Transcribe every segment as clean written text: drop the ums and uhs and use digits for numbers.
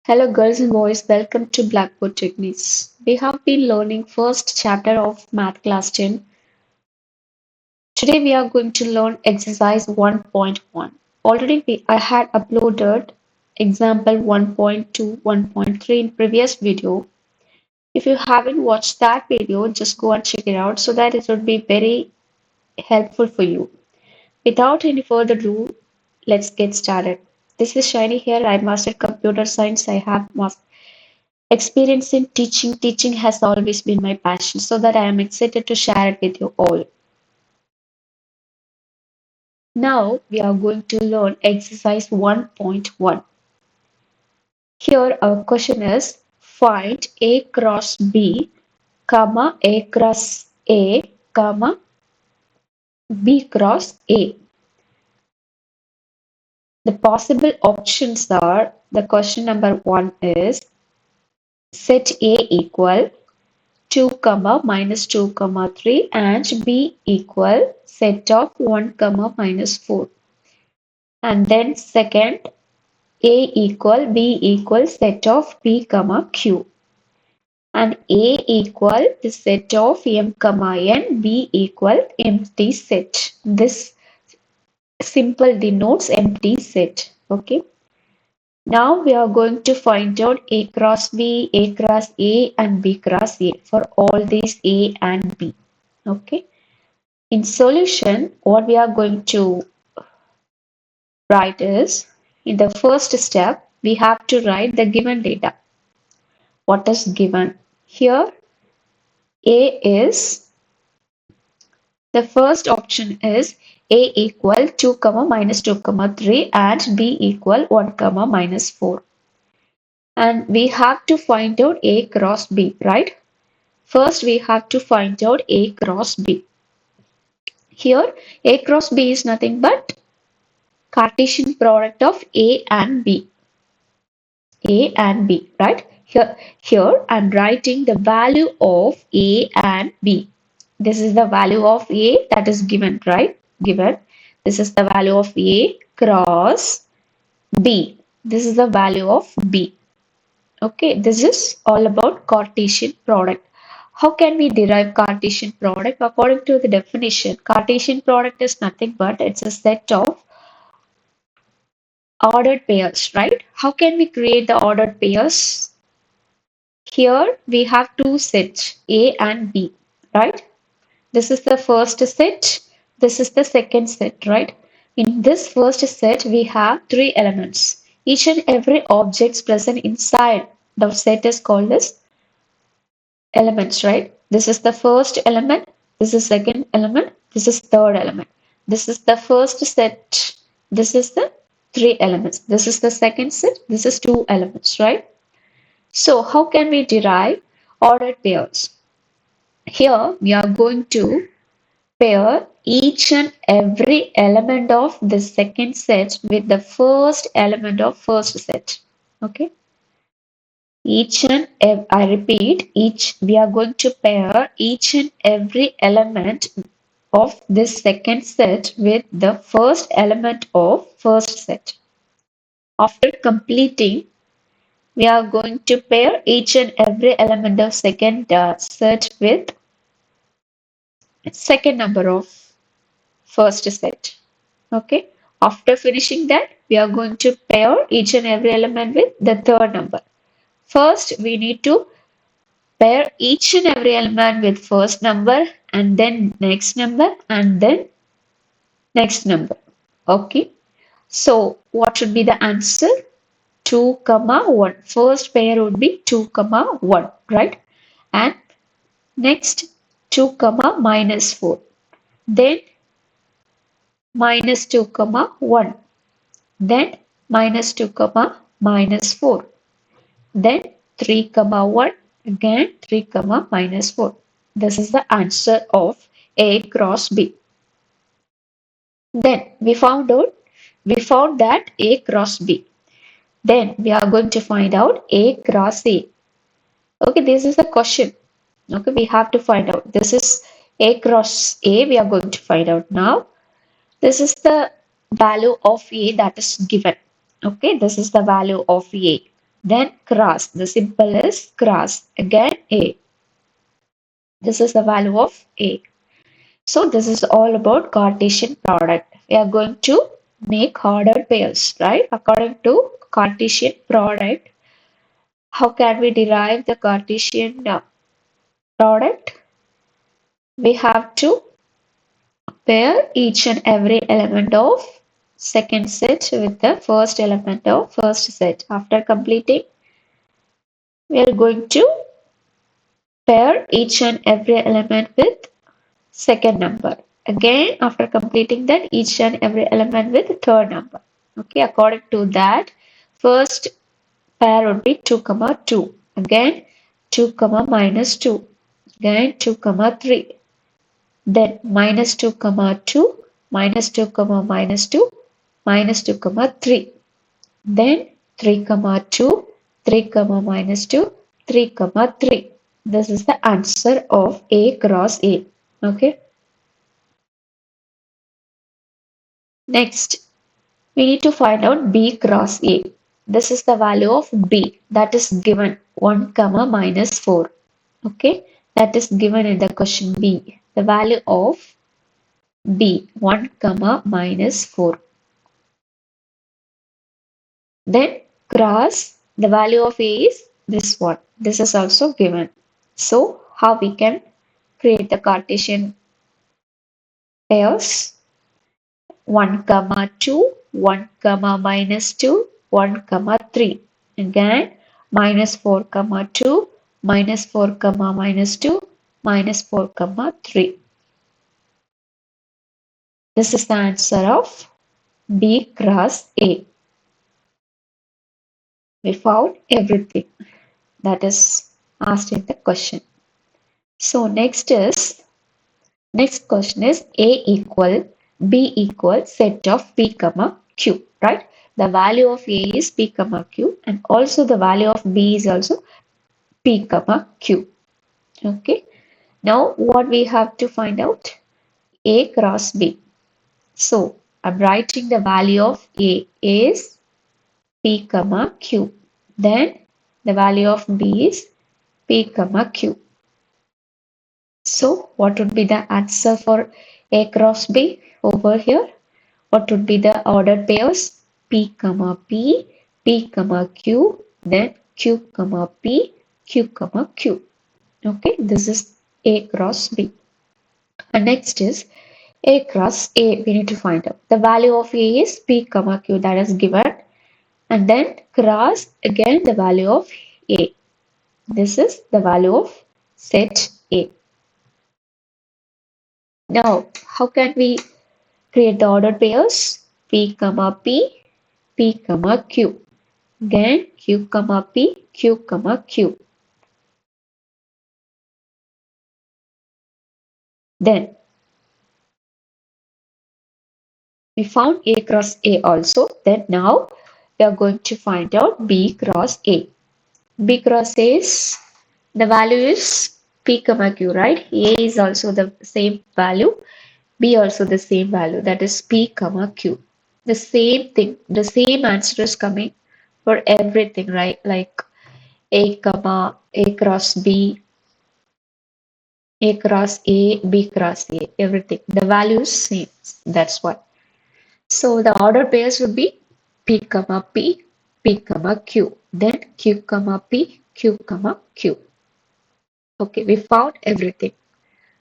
Hello girls and boys, welcome to Blackboard Techniques. We have been learning first chapter of Math Class 10. Today we are going to learn exercise 1.1. Already I had uploaded example 1.2, 1.3 in previous video. If you haven't watched that video, just go and check it out so that it would be very helpful for you. Without any further ado, let's get started. This is Shiny here. I mastered computer science. I have mastered experience in teaching. Teaching has always been my passion, so that I am excited to share it with you all. Now we are going to learn exercise 1.1. Here our question is find A cross B, comma A cross A, comma B cross A. The possible options are the question number 1 is set A equal 2 comma minus 2 comma 3 and b equal set of 1 comma minus 4, and then second a equal b equal set of p comma q, and a equal the set of m comma n, b equal empty set. This simple denotes empty set. Okay, now we are going to find out a cross b, a cross a, and b cross a for all these a and b. Okay. In solution, what we are going to write is, in the first step, we have to write the given data. What is given? Here, A is, the first option is A equal 2 comma minus 2 comma 3 and B equal 1 comma minus 4. And we have to find out A cross B, right? First, we have to find out A cross B. Here, A cross B is nothing but Cartesian product of A and B. A and B, right? Here I'm writing the value of A and B. This is the value of A that is given, right? Given. This is the value of A cross B. This is the value of B. Okay, this is all about Cartesian product. How can we derive Cartesian product? According to the definition, Cartesian product is nothing but it's a set of ordered pairs, right? How can we create the ordered pairs? Here we have two sets A and B, right? This is the first set, this is the second set, right? In this first set, we have three elements. Each and every object present inside the set is called as elements, right? This is the first element, this is second element, this is third element. This is the first set, this is the three elements. This is the second set, this is two elements, right? So how can we derive ordered pairs? Here we are going to pair each and every element of the second set with the first element of first set. Okay. I repeat, we are going to pair each and every element of this second set with the first element of first set. After completing, we are going to pair each and every element of second set with second number of first set. Okay. After finishing that, we are going to pair each and every element with the third number. First, we need to pair each and every element with first number and then next number and then next number. Okay. So, what should be the answer? 2, comma 1. First pair would be 2, comma 1, right? And next 2, comma minus 4. Then minus 2, comma 1. Then minus 2, comma minus 4. Then 3, comma 1. Again 3, comma minus 4. This is the answer of A cross B. Then we found that A cross B. Then we are going to find out A cross A. Okay, this is the question. Okay, we have to find out. This is A cross A. We are going to find out now. This is the value of A that is given. Okay, this is the value of A. Then cross, the symbol is cross. Again A. This is the value of A. So this is all about Cartesian product. We are going to make ordered pairs, right? According to Cartesian product, how can we derive the Cartesian product? We have to pair each and every element of second set with the first element of first set. After completing, we are going to pair each and every element with second number. Again, after completing that, each and every element with third number. Okay, according to that, first pair would be 2 comma 2. Again, 2 comma minus 2. Again, 2 comma 3. Then minus 2 comma 2, minus 2 comma minus 2, minus 2 comma 3. Then 3 comma 2, 3 comma minus 2, 3 comma 3. This is the answer of A cross A. Okay. Next, we need to find out B cross A. This is the value of B that is given 1 comma minus 4. Okay, that is given in the question B. The value of B 1 comma minus 4. Then cross the value of A is this one. This is also given. So how we can create the Cartesian pairs? 1 comma 2, 1 comma minus 2, 1 comma 3. Again, minus 4 comma 2, minus 4 comma minus 2, minus 4 comma 3. This is the answer of B cross A. We found everything that is asked in the question. So next question is A equal B equal set of P comma Q, right? The value of A is P comma Q and also the value of B is also P comma Q. Okay. Now what we have to find out? A cross B. So I'm writing the value of A is P comma Q. Then the value of B is P comma Q. So what would be the answer for A cross B over here? What would be the ordered pairs? P comma P, P comma Q, then Q comma P, Q comma Q. Okay, this is A cross B. And next is A cross A. We need to find out. The value of A is P comma Q that is given. And then cross again the value of A. This is the value of set A. Now, how can we create the ordered pairs? P comma P, P comma Q. Again, Q comma P, Q comma Q. Then we found A cross A also. Then now we are going to find out B cross A. B cross A is the value is P comma Q, right? A is also the same value. B also the same value. That is P comma Q. The same thing. The same answer is coming for everything, right? Like A comma A cross B, A cross A, B cross A, everything. The value is same. That's what. So the order pairs would be P comma P, P comma Q. Then Q comma P, Q comma Q. Okay, we found everything.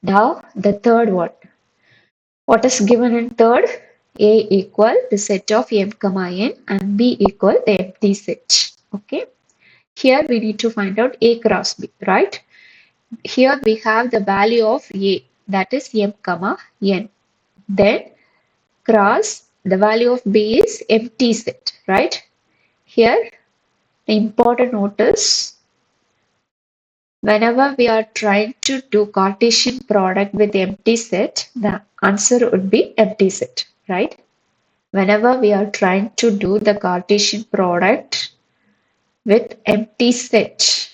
Now the third one. What is given in third? A equal the set of M comma N and B equal the empty set. Okay. Here we need to find out A cross B, right? Here we have the value of A, that is M comma N. Then cross the value of B is empty set, right? Here the important note is whenever we are trying to do Cartesian product with empty set, the answer would be empty set, right? Whenever we are trying to do the Cartesian product with empty set,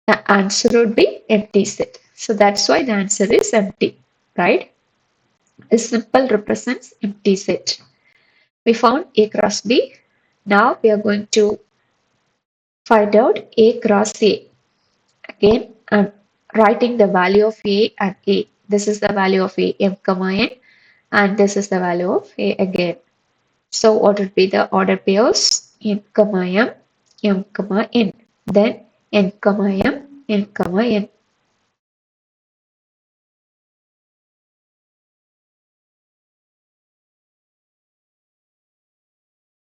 the answer would be empty set. So that's why the answer is empty, right? This symbol represents empty set. We found A cross B. Now we are going to Find out A cross A. Again, I'm writing the value of A and A. This is the value of A, M comma N, and this is the value of A again. So what would be the order pairs? N comma M comma N. Then N comma N comma N.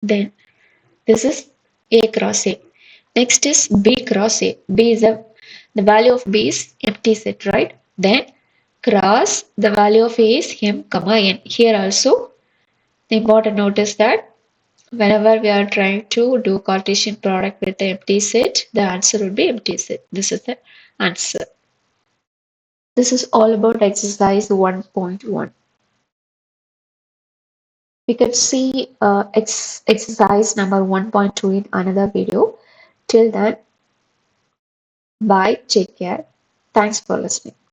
Then this is A cross A. Next is B cross A. B is the value of B is empty set, right? Then cross the value of A is M comma N. Here also the important note is that whenever we are trying to do Cartesian product with the empty set, the answer will be empty set. This is the answer. This is all about exercise 1.1. We can see exercise number 1.2 in another video. Till then, bye, take care. Thanks for listening.